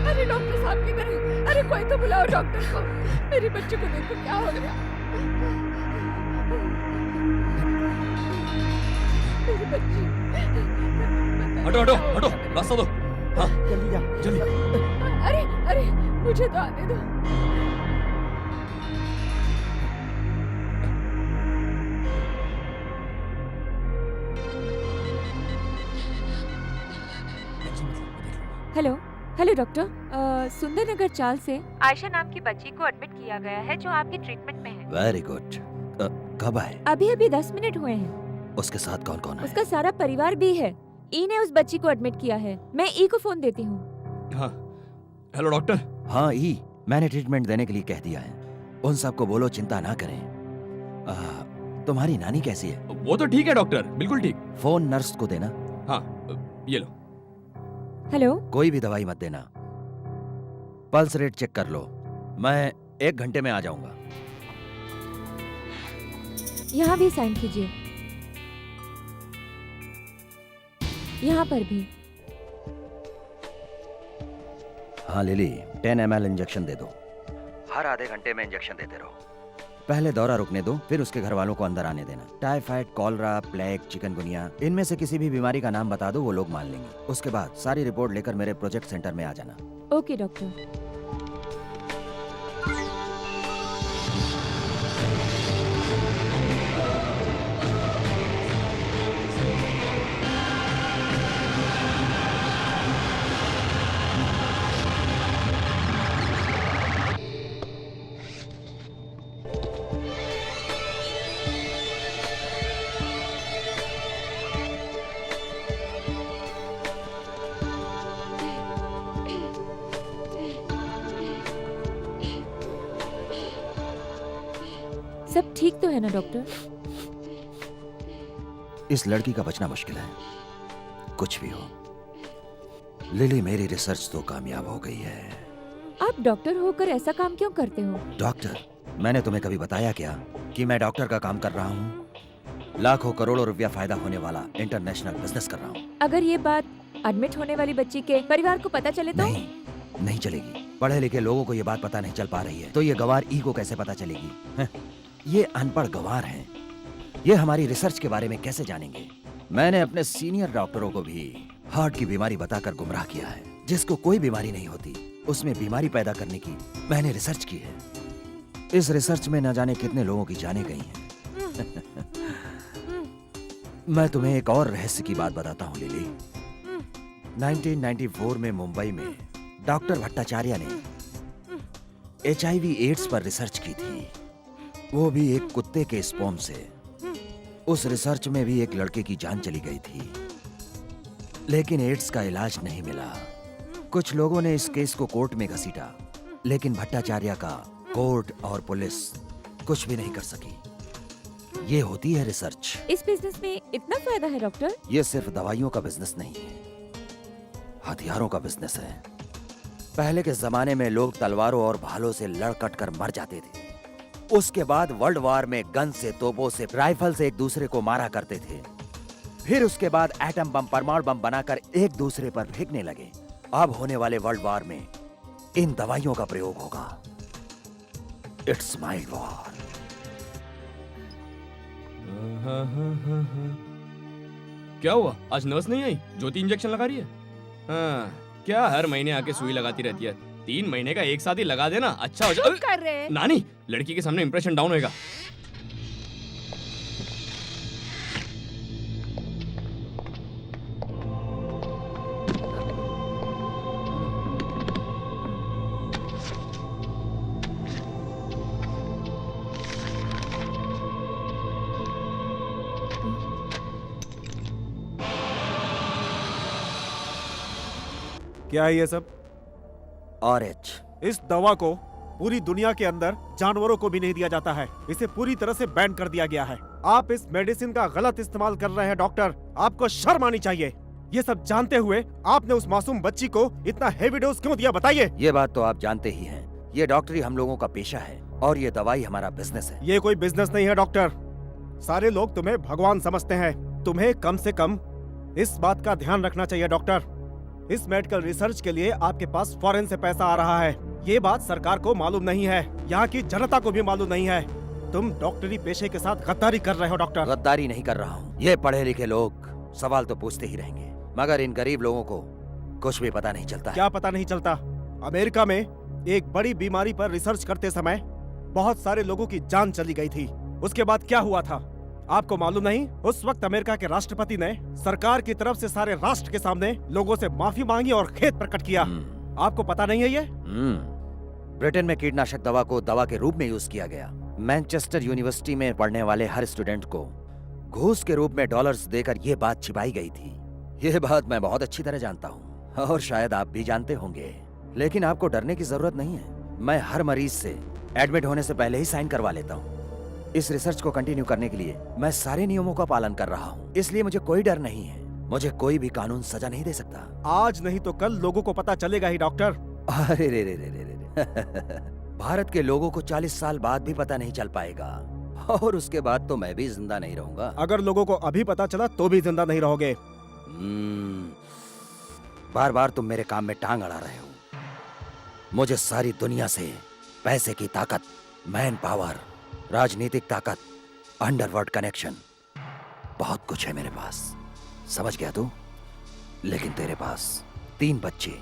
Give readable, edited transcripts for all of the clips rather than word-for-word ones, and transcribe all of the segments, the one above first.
अरे डॉक्टर साहब किधर है? अरे कोई तो बुलाओ डॉक्टर को। मेरी बच्ची को देखो क्या हो गया। मेरी बच्ची। हटो हटो हटो, रास्ता दो। हाँ जल्दी जा। जल्दी। अरे अरे मुझे तो आने दो। हेलो हेलो डॉक्टर, सुंदर नगर चाल से आयशा नाम की बच्ची को एडमिट किया गया है जो आपके ट्रीटमेंट में है। Very good. कब आए? अभी अभी 10 मिनट हुए हैं। उसके साथ कौन कौन है? उसका सारा परिवार भी है। ई ने उस बच्ची को एडमिट किया है। मैं ई को फोन देती हूँ। हाँ हेलो डॉक्टर। हाँ ई, मैंने ट्रीटमेंट देने के लिए कह दिया है। उन सबको बोलो चिंता ना करें। तुम्हारी नानी कैसी है? वो तो ठीक है डॉक्टर, बिल्कुल ठीक। फोन नर्स को देना। हाँ ये लो। हेलो, कोई भी दवाई मत देना। पल्स रेट चेक कर लो। मैं 1 घंटे में आ जाऊंगा। यहाँ भी साइन कीजिए। यहाँ पर भी। हाँ लिली, 10 ml इंजेक्शन दे दो। हर आधे घंटे में इंजेक्शन देते रहो। पहले दौरा रुकने दो, फिर उसके घर वालों को अंदर आने देना। टाइफाइड, कॉलरा, प्लेग, चिकनगुनिया, इनमें से किसी भी बीमारी का नाम बता दो, वो लोग मान लेंगे। उसके बाद सारी रिपोर्ट लेकर मेरे प्रोजेक्ट सेंटर में आ जाना। Okay doctor. सब ठीक तो है ना डॉक्टर? इस लड़की का बचना मुश्किल है। कुछ भी हो, लिली मेरी रिसर्च तो कामयाब हो गई है। आप डॉक्टर होकर ऐसा काम क्यों करते हो? डॉक्टर? मैंने तुम्हें कभी बताया क्या कि मैं डॉक्टर का काम कर रहा हूँ? लाखों करोड़ों रुपया फायदा होने वाला इंटरनेशनल बिजनेस कर रहा हूँ। अगर ये बात एडमिट होने वाली बच्ची के परिवार को पता चले तो? नहीं, नहीं चलेगी। पढ़े लिखे लोगों को ये बात पता नहीं चल पा रही है, तो ये गवार ई को कैसे पता चलेगी? ये अनपढ़ गवार हैं। ये हमारी रिसर्च के बारे में कैसे जानेंगे? मैंने अपने सीनियर डॉक्टरों को भी हार्ट की बीमारी बताकर गुमराह किया है। जिसको कोई बीमारी नहीं होती, उसमें बीमारी पैदा करने की मैंने रिसर्च की है। इस रिसर्च में न जाने कितने लोगों की जानें गई हैं। मैं तुम्हें एक और रहस्य की बात बताता हूँ लिली। 1994 में मुंबई में डॉक्टर भट्टाचार्य ने HIV एड्स पर रिसर्च की थी, वो भी एक कुत्ते के स्पर्म से। उस रिसर्च में भी एक लड़के की जान चली गई थी, लेकिन एड्स का इलाज नहीं मिला। कुछ लोगों ने इस केस को कोर्ट में घसीटा, लेकिन भट्टाचार्य का कोर्ट और पुलिस कुछ भी नहीं कर सकी। ये होती है रिसर्च। इस बिजनेस में इतना फायदा है डॉक्टर? ये सिर्फ दवाइयों का बिजनेस नहीं है, हथियारों का बिजनेस है। पहले के जमाने में लोग तलवारों और भालों से लड़ कट कर मर जाते थे। उसके बाद वर्ल्ड वार में गन से, तोपों से, राइफल से एक दूसरे को मारा करते थे। फिर उसके बाद एटम बम, परमाणु बम बनाकर एक दूसरे पर फेंकने लगे। अब होने वाले वर्ल्ड वार में इन दवाइयों का प्रयोग होगा। It's mild war. क्या हुआ, आज नर्स नहीं आई? ज्योति इंजेक्शन लगा रही है। हाँ, क्या हर महीने आके सुई लगाती रहती है? 3 महीने का एक साथ ही लगा देना, अच्छा हो जाए। कर रहे हैं। नानी, लड़की के सामने इंप्रेशन डाउन होएगा। क्या है ये सब? RH। इस दवा को पूरी दुनिया के अंदर जानवरों को भी नहीं दिया जाता है। इसे पूरी तरह से बैन कर दिया गया है। आप इस मेडिसिन का गलत इस्तेमाल कर रहे हैं डॉक्टर। आपको शर्म आनी चाहिए। ये सब जानते हुए आपने उस मासूम बच्ची को इतना हेवी डोज क्यों दिया, बताइए। ये बात तो आप जानते ही हैं। ये डॉक्टरी हम लोगों का पेशा है और ये दवाई हमारा बिजनेस है। ये कोई बिजनेस नहीं है डॉक्टर। सारे लोग तुम्हें भगवान समझते हैं। तुम्हें कम से कम इस बात का ध्यान रखना चाहिए डॉक्टर। इस मेडिकल रिसर्च के लिए आपके पास फॉरेन से पैसा आ रहा है। ये बात सरकार को मालूम नहीं है, यहाँ की जनता को भी मालूम नहीं है। तुम डॉक्टरी पेशे के साथ गद्दारी कर रहे हो डॉक्टर। गद्दारी नहीं कर रहा हूँ। ये पढ़े लिखे लोग सवाल तो पूछते ही रहेंगे, मगर इन गरीब लोगों को कुछ भी पता नहीं चलता है। क्या पता नहीं चलता? अमेरिका में एक बड़ी बीमारी पर रिसर्च करते समय बहुत सारे लोगों की जान चली गई थी। उसके बाद क्या हुआ था आपको मालूम नहीं? उस वक्त अमेरिका के राष्ट्रपति ने सरकार की तरफ से सारे राष्ट्र के सामने लोगों से माफी मांगी और खेद प्रकट किया। आपको पता नहीं है ये? ब्रिटेन में कीटनाशक दवा को दवा के रूप में यूज किया गया। मैनचेस्टर यूनिवर्सिटी में पढ़ने वाले हर स्टूडेंट को घूस के रूप में डॉलर्स देकर ये बात छिपाई गई थी। ये बात मैं बहुत अच्छी तरह जानता हूँ और शायद आप भी जानते होंगे, लेकिन आपको डरने की जरूरत नहीं है। मैं हर मरीज से एडमिट होने से पहले ही साइन करवा लेता हूँ। इस रिसर्च को कंटिन्यू करने के लिए मैं सारे नियमों का पालन कर रहा हूँ, इसलिए मुझे कोई डर नहीं है। मुझे कोई भी कानून सजा नहीं दे सकता। आज नहीं तो कल लोगों को पता चलेगा ही डॉक्टर। अरे रे रे रे रे रे। भारत के लोगों को 40 साल बाद भी पता नहीं चल पाएगा और उसके बाद तो मैं भी जिंदा नहीं रहूंगा। अगर लोगों को अभी पता चला तो भी जिंदा नहीं रहोगे। बार बार तुम मेरे काम में टांग अड़ा रहे हो। मुझे सारी दुनिया से पैसे की ताकत, मैन पावर, राजनीतिक ताकत, अंडरवर्ल्ड कनेक्शन, बहुत कुछ है मेरे पास, समझ गया तू? लेकिन तेरे पास 3 बच्चे,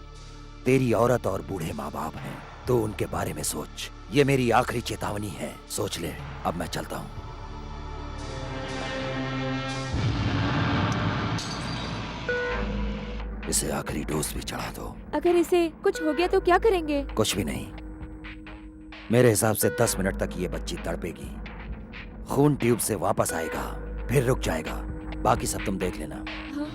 तेरी औरत और बूढ़े माँ बाप हैं, तो उनके बारे में सोच। ये मेरी आखिरी चेतावनी है, सोच ले। अब मैं चलता हूँ। इसे आखिरी डोज भी चढ़ा दो। अगर इसे कुछ हो गया तो क्या करेंगे? कुछ भी नहीं। मेरे हिसाब से 10 मिनट तक ये बच्ची तड़पेगी, खून ट्यूब से वापस आएगा, फिर रुक जाएगा। बाकी सब तुम देख लेना। हाँ।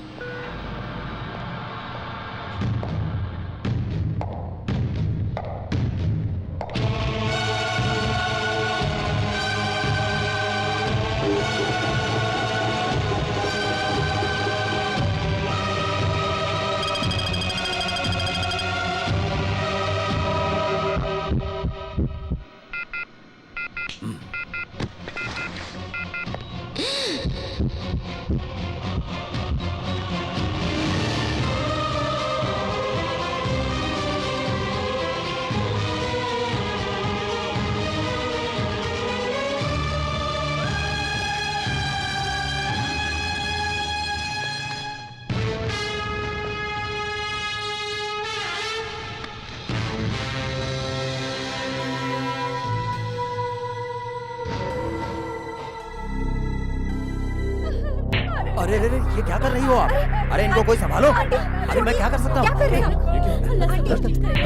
अरे रे रे, ये क्या कर रही हो आप? अरे इनको कोई संभालो। अरे मैं क्या कर सकता हूँ?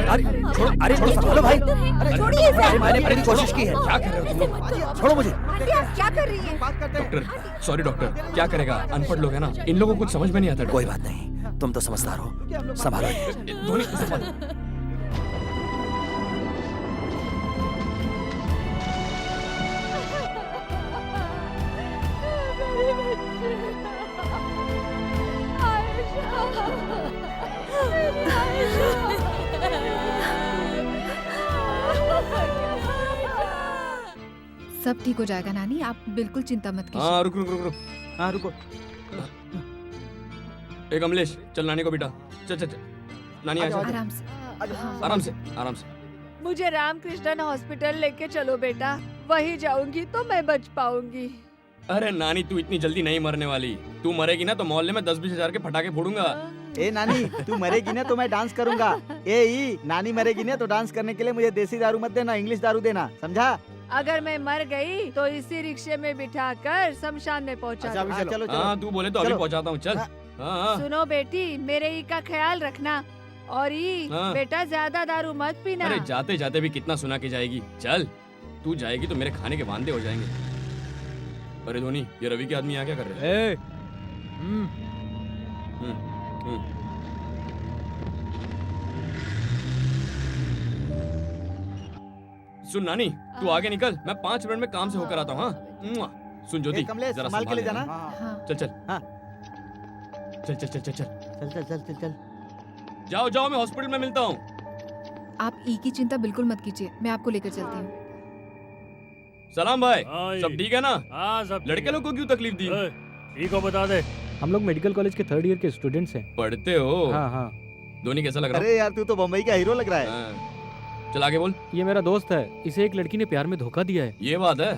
अरे छोड़ो, अरे छोड़ो, संभालो भाई। अरे मैंने पूरी कोशिश की है। क्या कर रहे हो तुम लोग? छोड़ो मुझे। क्या कर रही है? डॉक्टर, सॉरी डॉक्टर, क्या करेगा? अनपढ़ लोग है ना, इन लोगों को कुछ समझ में नहीं आता। कोई बात नहीं, तुम तो समझदार हो, संभालो। धोनी, संभालो। सब ठीक हो जाएगा नानी, आप बिल्कुल चिंता मत कीजिए। हाँ रुक रुक रुक रुक। हाँ रुको। एक अमलेश, चल नानी को बेटा, चल चल चल। नानी आ जा। आराम से। आराम से, आराम से। मुझे रामकृष्णन हॉस्पिटल लेके चलो बेटा, वहीं जाऊंगी तो मैं बच पाऊंगी। अरे नानी, तू इतनी जल्दी नहीं मरने वाली। तू मरेगी ना तो मोहल्ले में 10-20 हजार के पटाखे फोड़ूंगा। ए नानी, तू मरेगी ना तो मैं डांस करूंगा। नानी मरेगी ना तो डांस करने के लिए मुझे देसी दारू मत देना, इंग्लिश दारू देना, समझा? अगर मैं मर गई तो इसी रिक्शे में बिठाकर शमशान में पहुंचा अच्छा, दूँ। अभी चलो। चलो हाँ तू बोले तो अभी चलो। पहुंचाता हूँ, चल। हाँ सुनो बेटी, मेरे ई का ख्याल रखना और हाँ। बेटा ज्यादा दारू मत पीना। अरे जाते जाते भी कितना सुना के जाएगी। चल, तू जाएगी तो मेरे खाने के वांदे हो जाएंगे। अरे धोनी, ये रवि के आदमी यहाँ क्या कर रहे हैं? सुन नानी, तू आगे निकल, मैं 5 मिनट में काम से होकर आता हूँ। हाँ? सुन ज्योति, ए, कमलेश, जरा संभाल के ले संभाल जाना। लेना। हाँ। चल चल। हाँ। चल चल चल चल चल। चल चल चल चल चल। जाओ जाओ, मैं हॉस्पिटल में मिलता हूँ। आप ई की चिंता बिल्कुल मत कीजिए, मैं आपको लेकर चलती हूँ। सलाम भाई, हाँ, सब ठीक है ना? हाँ सब लड़के लोग को क्यों तकलीफ दी? ठीक हो, बता दे। हम लोग मेडिकल कॉलेज के 3rd ईयर के स्टूडेंट्स हैं। पढ़ते हो? हाँ हाँ। धोनी कैसा लग रहा अरे यार तू तो बम्बई का हीरो लग रहा है। है? चल आगे बोल। ये मेरा दोस्त है, इसे एक लड़की ने प्यार में धोखा दिया है। ये बात है।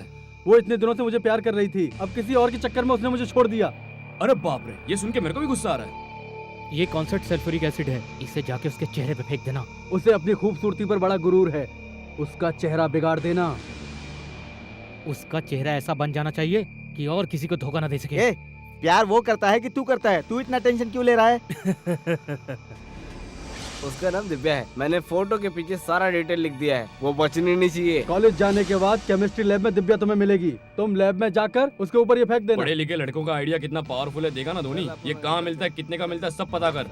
वो इतने दिनों से मुझे प्यार कर रही थी, अब किसी और के चक्कर में उसने मुझे छोड़ दिया। अरे बाप रे, ये सुन के मेरे को भी गुस्सा आ रहा है। ये कॉन्सर्ट सल्फ्यूरिक एसिड है, इसे जाके उसके चेहरे पे फेंक देना। उसे अपनी खूबसूरती पर बड़ा गुरूर है, उसका चेहरा बिगाड़ देना। उसका चेहरा ऐसा बन जाना चाहिए कि और किसी को धोखा ना दे सके। ए, प्यार वो करता है कि तू करता है? तू इतना टेंशन क्यों ले रहा है? उसका नाम दिव्या है। मैंने फोटो के पीछे सारा डिटेल लिख दिया है, वो बचनी नहीं चाहिए। कॉलेज जाने के बाद केमिस्ट्री लैब में दिव्या तुम्हें मिलेगी, तुम लैब में जाकर उसके ऊपर ये फेंक देना। पढ़े लिखे लड़कों का आइडिया कितना पावरफुल है, देखा ना धोनी। ये कहाँ मिलता है, कितने का मिलता है, सब पता कर।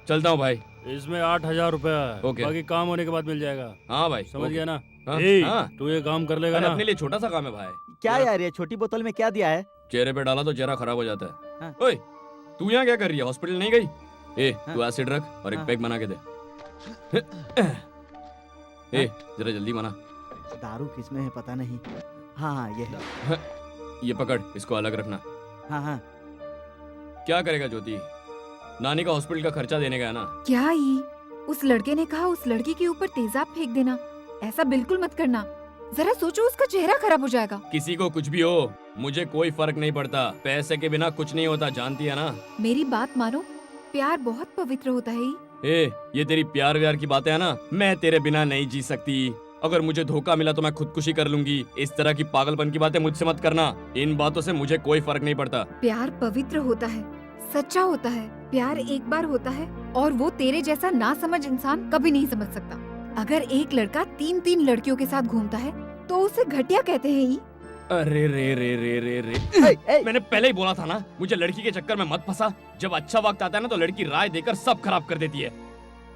चलता हूँ भाई। इसमें 8,000 रुपया है, ओके। बाकी काम होने के बाद मिल जाएगा। हाँ भाई, समझ गया ना? हाँ, ए, हाँ। तू ये काम कर लेगा अरे ना? अपने लिए छोटा सा काम है भाई। क्या यार ये छोटी बोतल में क्या दिया है? चेहरे पे डाला तो चेहरा खराब हो जाता है। हाँ। ओए, तू यहाँ क्या कर रही है? हॉस्पिटल नहीं गई? ए, तू हाँ। एसिड रख और एक हाँ। पैक बना के दे। ए, जरा जल्दी बना। दारू किसमें है पता नहीं। हाँ ये है। ये पकड़, इसको अलग रखना। हाँ हाँ। क्या करेगा ज्योति? नानी का हॉस्पिटल का खर्चा देने का है ना। क्या ई? उस लड़के ने कहा उस लड़की के ऊपर तेजाब फेंक देना। ऐसा बिल्कुल मत करना। जरा सोचो, उसका चेहरा खराब हो जाएगा। किसी को कुछ भी हो, मुझे कोई फर्क नहीं पड़ता। पैसे के बिना कुछ नहीं होता, जानती है ना। मेरी बात मानो, प्यार बहुत पवित्र होता है ई। ए, ये तेरी प्यार व्यार की बातें है ना, मैं तेरे बिना नहीं जी सकती। अगर मुझे धोखा मिला तो मैं खुदकुशी कर लूंगी। इस तरह की पागलपन की बातें मुझसे मत करना। इन बातों से मुझे कोई फर्क नहीं पड़ता। प्यार पवित्र होता है, सच्चा होता है। प्यार एक बार होता है और वो तेरे जैसा ना समझ इंसान कभी नहीं समझ सकता। अगर एक लड़का 3-3 लड़कियों के साथ घूमता है तो उसे घटिया कहते हैं ई। अरे रे रे रे रे रे मैंने पहले ही बोला था ना, मुझे लड़की के चक्कर में मत फंसा। जब अच्छा वक्त आता है ना तो लड़की राय देकर सब खराब कर देती है।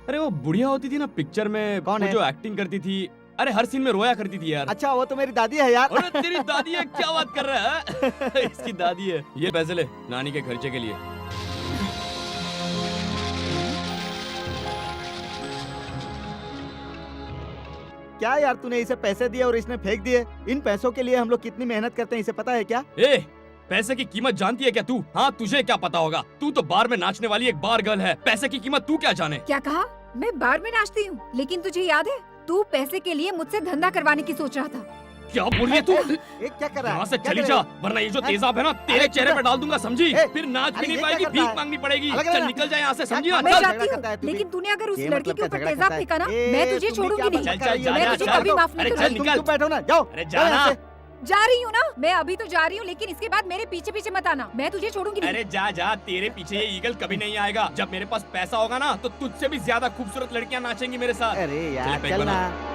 अरे वो बुढ़िया होती थी ना पिक्चर में, कौन वो है? जो एक्टिंग करती थी, अरे हर सीन में रोया करती थी यार। अच्छा वो तो मेरी दादी है यार। अरे तेरी दादी है, क्या बात कर रहा है? इसकी दादी है। ये पैसे ले नानी के खर्चे के लिए। क्या यार तूने इसे पैसे दिए और इसने फेंक दिए? इन पैसों के लिए हम लोग कितनी मेहनत करते हैं इसे पता है क्या? ए, पैसे की कीमत जानती है क्या तू? हाँ, तुझे क्या पता होगा? तू तो बार में नाचने वाली एक बार गर्ल है। पैसे की कीमत तू क्या जाने? क्या कहा? मैं बार में नाचती हूँ, लेकिन तुझे याद है तू पैसे के लिए मुझसे धंधा करवाने की सोच रहा था। क्या बोल रही है तू? एक क्या कर रहा है? यहाँ से क्या चली कर जा, रहा है? वरना ये जो अरे, तेजाब है ना तेरे अरे, चेहरे पे डाल दूंगा, समझी? ए, फिर नाच अरे भी नहीं ये पाएगी, क्या करता भीख है? मांगनी पड़ेगी। अलग चल रहना। निकल जाए यहाँ से, समझी ना? क्या मैं चल। झगड़ा जाती करता है हूँ, तू भी? लेकिन तूने अगर उस ये लड़की मतलब के क्या ऊपर झगड़ा तेजाब करता है? फेंका ना, ए, मैं तुझे तुमने छोड़ूंगी क्या नहीं। बता चल, रही हो? जा, मैं जा, तुझे जा। कभी माफ नहीं अरे चल, करूंगी। निकल। तुम बैठो ना, जाओ। अरे जाओ यहाँ जाना। से। जा रही हूँ ना, मैं अभी तो जा रही हूँ, लेकिन इसके बाद मेरे पीछे पीछे मत आना। मैं तुझे छोड़ूंगी नहीं। अरे जा जा, तेरे पीछे ये ईगल कभी नहीं आएगा। जब मेरे पास पैसा होगा ना तो तुझसे भी ज्यादा खूबसूरत लड़कियां नाचेंगी मेरे साथ। अरे चल, यार पैक चल बना। ना।